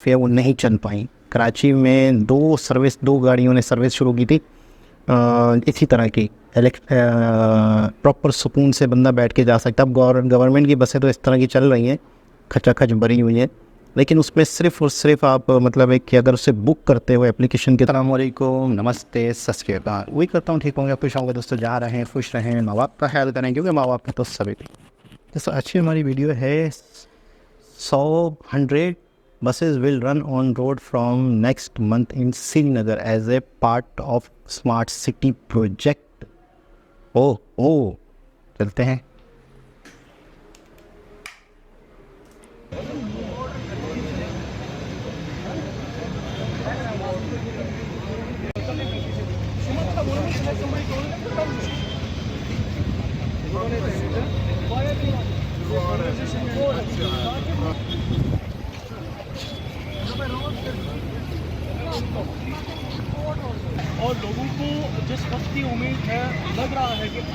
फिर वो नहीं चल पाई। कराची में दो गाड़ियों ने सर्विस शुरू की थी इसी तरह की प्रॉपर सुकून से बंदा बैठ के जा सकता। अब गवर्नमेंट की बसें तो इस तरह की चल रही हैं, खचाखच भरी हुई हैं, लेकिन उसमें सिर्फ़ और सिर्फ आप मतलब एक कि अगर उसे बुक करते हो एप्लीकेशन के। अस्सलाम वालेकुम, नमस्ते, सत श्री अकाल। वही करता हूँ, ठीक होंगे, खुश होंगे दोस्तों, जा रहे हैं, खुश रहें, माँ बाप का ख्याल करें, क्योंकि माँ बाप का तो सभी। दोस्तों अच्छी हमारी वीडियो है 100 buses will run on road from next month in Srinagar as a part of smart city project। ओ चलते हैं। और लोगों को जिस वक्त की उम्मीद है, लग रहा है कि अब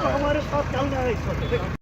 हमारे साथ चल रहा है इस वक्त।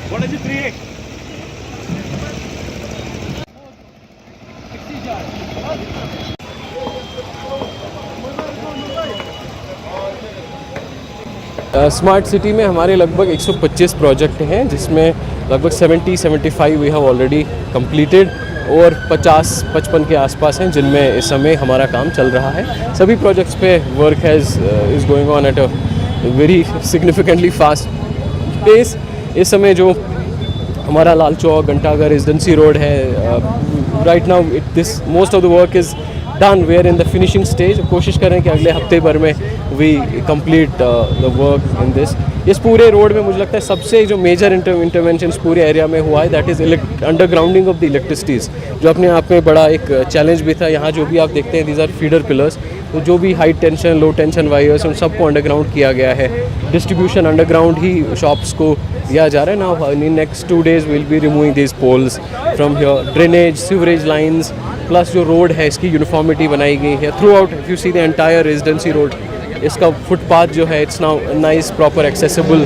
What is it, 3x? Smart city में हमारे लगभग 125 प्रोजेक्ट हैं, जिसमें लगभग 70-75 वी हैव ऑलरेडी कंप्लीटेड और 50-55 के आसपास हैं जिनमें इस समय हमारा काम चल रहा है। सभी प्रोजेक्ट्स पे work is going on at a very significantly fast pace. इस समय जो हमारा लाल चौक, घंटाघर, रेजिडेंसी रोड है, right now this most of the work is done, we are in the finishing stage. कोशिश करें कि अगले हफ्ते भर में we complete the work in this. इस पूरे रोड में मुझे लगता है सबसे जो मेजर इंटरवेंशन पूरे एरिया में हुआ है, that is undergrounding of the इलेक्ट्रिसिटीज़, जो अपने आप में बड़ा एक चैलेंज भी था। यहाँ जो भी आप देखते हैं, दीज आर फीडर पिलर्स, तो जो भी हाई टेंशन, लो टेंशन वायर्स, उन सबको अंडरग्राउंड किया गया है। डिस्ट्रीब्यूशन अंडरग्राउंड ही शॉप्स को दिया जा रहा है। Now in next 2 days will be removing these poles from here. Drainage, sewerage lines plus जो रोड है, इसकी यूनिफॉर्मिटी बनाई गई है throughout. If you see the entire residency road, इसका फुटपाथ जो है, it's now nice proper accessible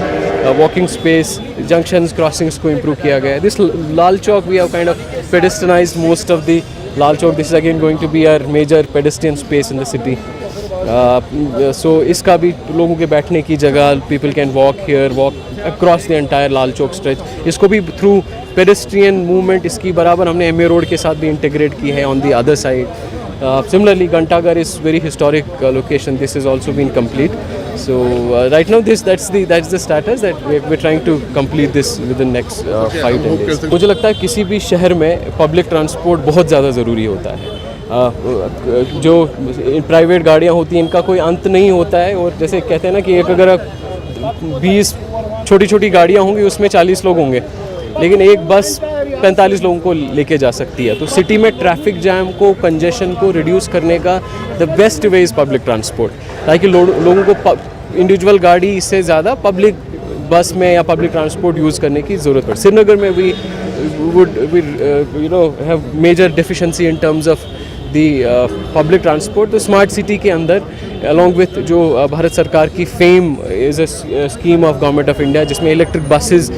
walking space. Junctions, crossings को इम्प्रूव किया गया है। This Lal Chowk we have kind of pedestrianised most of the Lal Chowk. This is again going to be our major pedestrian space in the city. So इसका भी लोगों के बैठने की जगह, people can walk here, walk across the entire Lal Chowk stretch. इसको भी through pedestrian movement इसकी बराबर हमने एमए रोड के साथ भी इंटीग्रेट की है on the other side. Similarly, Ghantagар is very historic location. This has also been complete. So right now, that's the status that we're trying to complete this within next 5-10 days. मुझे लगता है किसी भी शहर में public transport बहुत ज़्यादा ज़रूरी होता है। जो प्राइवेट गाड़ियाँ होती हैं, इनका कोई अंत नहीं होता है। और जैसे कहते हैं ना कि एक अगर 20 छोटी छोटी गाड़ियाँ होंगी, उसमें 40 लोग होंगे, लेकिन एक बस 45 लोगों को लेके जा सकती है। तो सिटी में ट्रैफिक जैम को, कंजेशन को रिड्यूस करने का the best way is public transport, ताकि लोगों को इंडिविजुअल गाड़ी से ज़्यादा पब्लिक बस में या पब्लिक ट्रांसपोर्ट यूज़ करने की ज़रूरत पड़े। श्रीनगर में we have major deficiency in terms of the public transport. तो स्मार्ट सिटी के अंदर अलॉन्ग विथ जो भारत सरकार की FAME is a scheme of government of India, जिसमें इलेक्ट्रिक बसेस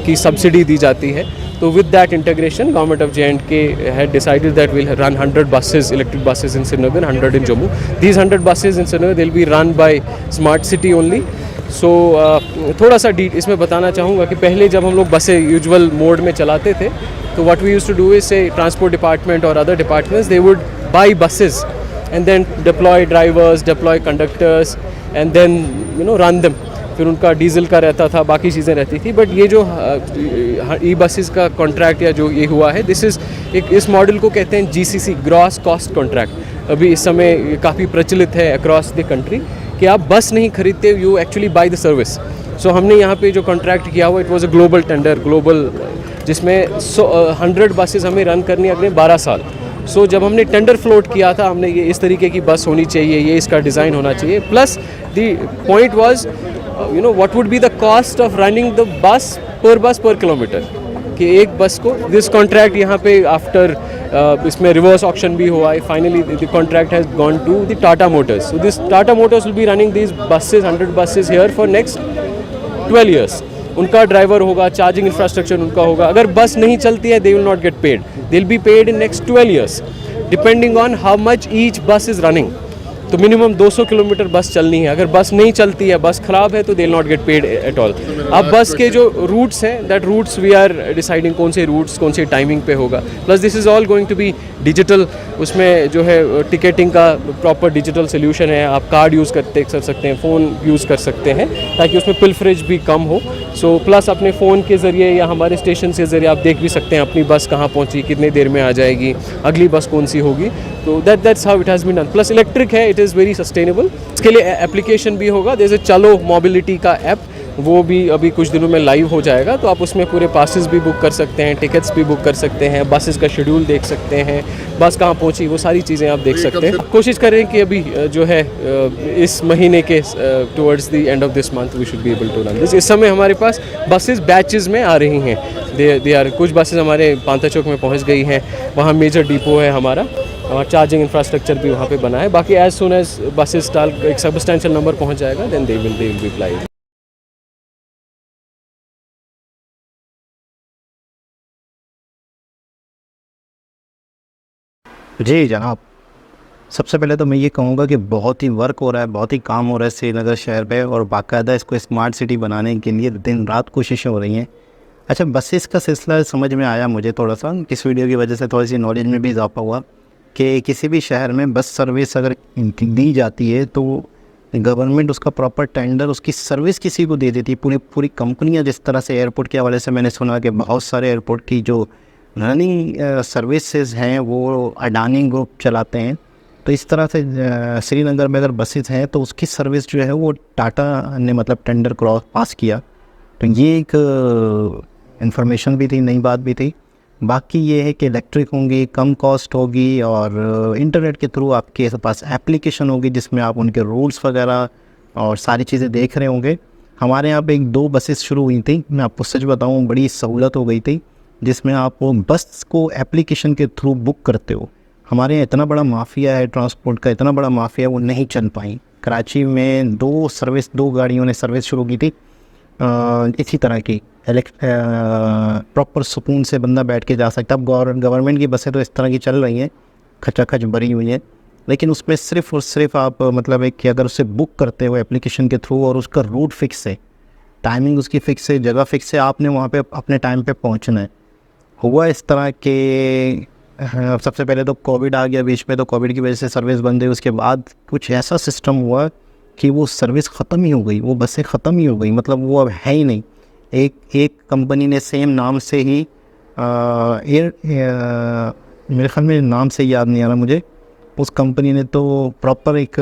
की सब्सिडी दी जाती है। तो with that integration, government of J&K had decided that we'll run 100 buses, electric buses in Srinagar, 100 in Jammu. These 100 buses in Srinagar, they'll be run by Smart City only. So थोड़ा सा इसमें बताना चाहूँगा कि पहले जब हम लोग बसें यूजुअल मोड में चलाते थे, तो what we used to do is, say transport department or other departments, they would buy buses and then deploy drivers, deploy conductors, and then run them. फिर उनका डीजल का रहता था, बाकी चीज़ें रहती थी। बट ये जो ई बसेस का कॉन्ट्रैक्ट या जो ये हुआ है, दिस इज़ इस मॉडल को कहते हैं GCC, ग्रॉस कॉस्ट कॉन्ट्रैक्ट। अभी इस समय काफ़ी प्रचलित है अक्रॉस द कंट्री कि आप बस नहीं खरीदते, you actually buy the service. So हमने यहाँ पे जो कॉन्ट्रैक्ट किया हुआ, it was a global tender, global, जिसमें 100 बसेस हमें रन करनी है अगले 12 साल। सो जब हमने टेंडर फ्लोट किया था, हमने ये इस तरीके की बस होनी चाहिए, ये इसका डिज़ाइन होना चाहिए। Plus the point was what would be the cost of running the bus पर किलोमीटर, कि एक बस को दिस कॉन्ट्रैक्ट यहाँ पे आफ्टर इसमें रिवर्स ऑक्शन भी हुआ है। Finally the contract has gone to the Tata Motors. So this Tata Motors will be running this buses, 100 buses here for next 12 years. उनका ड्राइवर होगा, चार्जिंग इंफ्रास्ट्रक्चर उनका होगा। अगर बस नहीं चलती है, they will not get paid, they will be paid in next 12 years depending on how much each bus is running. तो minimum 200 kilometre bus चलनी है। अगर बस नहीं चलती है, बस ख़राब है, तो they will not get paid at all. अब बस के जो रूट्स हैं, that routes we are deciding कौन से रूट्स कौन से टाइमिंग पे होगा। Plus this is all going to be digital. उसमें जो है टिकटिंग का प्रॉपर डिजिटल सोल्यूशन है। आप कार्ड यूज़ कर सकते हैं, फ़ोन यूज़ कर सकते हैं, ताकि उसमें पिलफरेज भी कम हो। सो प्लस अपने फ़ोन के ज़रिए या हमारे स्टेशन के ज़रिए आप देख भी सकते हैं अपनी बस कहाँ पहुँची, कितनी देर में आ जाएगी, अगली बस कौन सी होगी। तो that's how it has been done. Plus electric है, इट इज़ वेरी सस्टेनेबल। इसके लिए एप्लीकेशन भी होगा, जैसे चलो मोबिलिटी का ऐप, वो भी अभी कुछ दिनों में लाइव हो जाएगा। तो आप उसमें पूरे पासेस भी बुक कर सकते हैं, टिकट्स भी बुक कर सकते हैं, बसेस का शेड्यूल देख सकते हैं, बस कहाँ पहुँची, वो सारी चीज़ें आप देख सकते हैं। कोशिश करें कि अभी जो है इस महीने के towards the end of this month we should be able to run this. इस समय हमारे पास बसेस बैचेस में आ रही हैं। दे आर कुछ बसेस हमारे पांता चौक में पहुँच गई हैं, वहाँ मेजर डिपो है हमारा, और चार्जिंग इंफ्रास्ट्रक्चर भी वहाँ पे बना है। बाकी एज सुन एज बसेस एक सब्सटेंशियल नंबर पहुँच जाएगा, then they will be apply. जी जनाब, सबसे पहले तो मैं ये कहूँगा कि बहुत ही वर्क हो रहा है, बहुत ही काम हो रहा है श्रीनगर शहर पे, और बाकायदा इसको स्मार्ट सिटी बनाने के लिए दिन रात कोशिशें हो रही हैं। अच्छा, बसेस का सिलसिला समझ में आया मुझे थोड़ा सा, इस वीडियो की वजह से थोड़ी सी नॉलेज में भी इजाफा हुआ कि किसी भी शहर में बस सर्विस अगर दी जाती है तो गवर्नमेंट उसका प्रॉपर टेंडर, उसकी सर्विस किसी को दे देती है। पूरी कंपनियां, जिस तरह से एयरपोर्ट के हवाले से मैंने सुना कि बहुत सारे एयरपोर्ट की जो रनिंग सर्विसेज हैं वो अडानी ग्रुप चलाते हैं, तो इस तरह से श्रीनगर में अगर बसेस हैं तो उसकी सर्विस जो है वो टाटा ने मतलब टेंडर क्रॉस पास किया। तो ये एक इन्फॉर्मेशन भी थी, नई बात भी थी। बाकी ये है कि इलेक्ट्रिक होंगी, कम कॉस्ट होगी, और इंटरनेट के थ्रू आपके पास एप्लीकेशन होगी जिसमें आप उनके रूल्स वगैरह और सारी चीज़ें देख रहे होंगे। हमारे यहाँ पे 1-2 बसेस शुरू हुई थी, मैं आपको सच बताऊँ बड़ी सहूलत हो गई थी, जिसमें आप वो बस को एप्लीकेशन के थ्रू बुक करते हो। हमारे यहाँ इतना बड़ा माफिया है ट्रांसपोर्ट का, इतना बड़ा माफिया, वो नहीं चल पाई। कराची में 2 गाड़ियों ने सर्विस शुरू की थी इसी तरह की, प्रॉपर सुकून से बंदा बैठ के जा सकता। अब गवर्नमेंट की बसें तो इस तरह की चल रही हैं, खचाखच भरी हुई हैं, लेकिन उसमें सिर्फ़ और सिर्फ आप मतलब एक कि अगर उसे बुक करते हो एप्लीकेशन के थ्रू और उसका रूट फिक्स है, टाइमिंग उसकी फ़िक्स है, जगह फ़िक्स है, आपने वहाँ पे अपने टाइम पे पहुँचना है। हुआ इस तरह के सबसे पहले तो कोविड आ गया बीच में, तो कोविड की वजह से सर्विस बंद हुई। उसके बाद कुछ ऐसा सिस्टम हुआ कि वो सर्विस ख़त्म ही हो गई, वो बसें ख़त्म ही हो गई, मतलब वो अब है ही नहीं। एक कंपनी ने सेम नाम से ही मेरे ख्याल में नाम से याद नहीं आ रहा मुझे, उस कंपनी ने तो प्रॉपर एक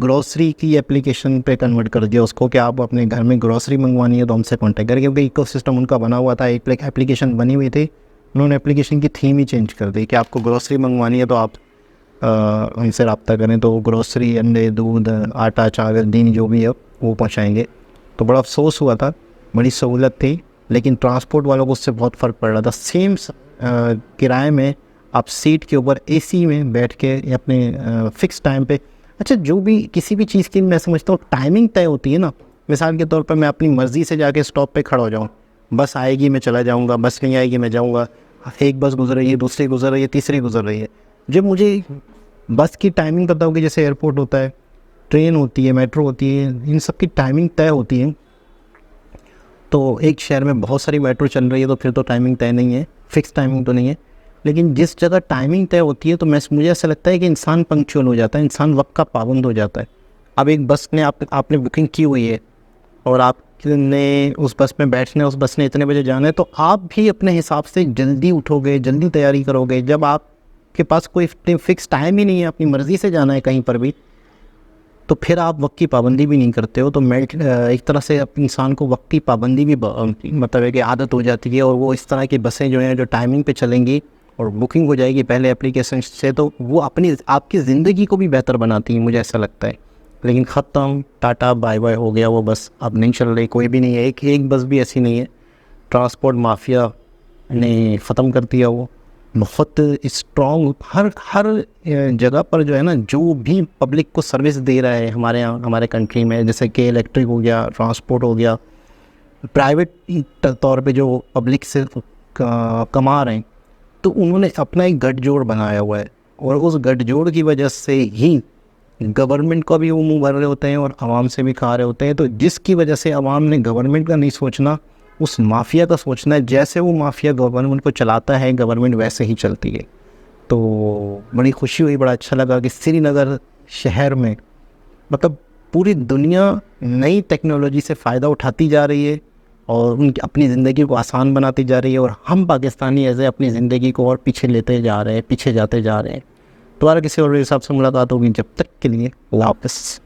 ग्रोसरी की एप्लीकेशन पे कन्वर्ट कर दिया उसको, कि आप अपने घर में ग्रोसरी मंगवानी है तो हमसे कॉन्टैक्ट करें, क्योंकि इकोसिस्टम उनका बना हुआ था, एक एप्लीकेशन बनी हुई थी। उन्होंने एप्लीकेशन की थीम ही चेंज कर दी कि आपको ग्रोसरी मंगवानी है तो आप उनसे रब्ता करें, तो ग्रोसरी, अंडे, दूध, आटा, चावल, दीन जो भी है वो पहुँचाएँगे। तो बड़ा अफसोस हुआ था, बड़ी सहूलत थी, लेकिन ट्रांसपोर्ट वालों को उससे बहुत फ़र्क पड़ रहा था। सेम किराए में आप सीट के ऊपर एसी में बैठ के अपने फ़िक्स टाइम पे, अच्छा जो भी किसी भी चीज़ की मैं समझता हूँ टाइमिंग तय होती है ना। मिसाल के तौर पर मैं अपनी मर्ज़ी से जाके स्टॉप पे खड़ा हो जाऊँ, बस आएगी मैं चला जाऊँगा, बस नहीं आएगी मैं जाऊँगा, एक बस गुजर रही है, दूसरी गुजर रही है, तीसरी गुजर रही है। जब मुझे बस की टाइमिंग पता होगी, जैसे एयरपोर्ट होता है, ट्रेन होती है, मेट्रो होती है, इन सब की टाइमिंग तय होती है। तो एक शहर में बहुत सारी मेट्रो चल रही है तो फिर तो टाइमिंग तय नहीं है, फ़िक्स टाइमिंग तो नहीं है। लेकिन जिस जगह टाइमिंग तय होती है तो मुझे ऐसा लगता है कि इंसान पंक्चुअल हो जाता है, इंसान वक्त का पाबंद हो जाता है। अब एक बस ने आपने बुकिंग की हुई है और आपने उस बस में बैठना है, उस बस ने इतने बजे जाना है, तो आप भी अपने हिसाब से जल्दी उठोगे, जल्दी तैयारी करोगे। जब आपके पास कोई फिक्स टाइम ही नहीं है, अपनी मर्ज़ी से जाना है कहीं पर भी, तो फिर आप वक्त की पाबंदी भी नहीं करते हो। तो एक तरह से इंसान को वक्त की पाबंदी भी मतलब है कि आदत हो जाती है, और वो इस तरह की बसें जो हैं जो टाइमिंग पे चलेंगी और बुकिंग हो जाएगी पहले एप्लीकेशन से, तो वो आपकी ज़िंदगी को भी बेहतर बनाती है, मुझे ऐसा लगता है। लेकिन ख़त्म, टाटा बाय बाय हो गया वो बस, अब नहीं चल रही, कोई भी नहीं है, एक बस भी ऐसी नहीं है। ट्रांसपोर्ट माफिया ने ख़त्म कर दिया वो, बहुत स्ट्रॉन्ग हर जगह पर जो है ना, जो भी पब्लिक को सर्विस दे रहा है हमारे यहाँ, हमारे कंट्री में, जैसे कि इलेक्ट्रिक हो गया, ट्रांसपोर्ट हो गया, प्राइवेट तौर पे जो पब्लिक से कमा रहे हैं, तो उन्होंने अपना एक गठजोड़ बनाया हुआ है, और उस गठजोड़ की वजह से ही गवर्नमेंट को भी वो मुँह भर रहे होते हैं और आवाम से भी खा रहे होते हैं। तो जिसकी वजह से आवाम ने गवर्नमेंट का नहीं सोचना, उस माफिया का सोचना है। जैसे वो माफिया गवर्नमेंट को चलाता है, गवर्नमेंट वैसे ही चलती है। तो बड़ी खुशी हुई, बड़ा अच्छा लगा कि श्रीनगर शहर में मतलब पूरी दुनिया नई टेक्नोलॉजी से फ़ायदा उठाती जा रही है और उनकी अपनी ज़िंदगी को आसान बनाती जा रही है, और हम पाकिस्तानी ऐसे अपनी ज़िंदगी को और पीछे लेते जा रहे हैं, पीछे जाते जा रहे हैं। दोबारा किसी और हिसाब से मुलाकात होगी, जब तक के लिए अल्लाह हाफ़िज़।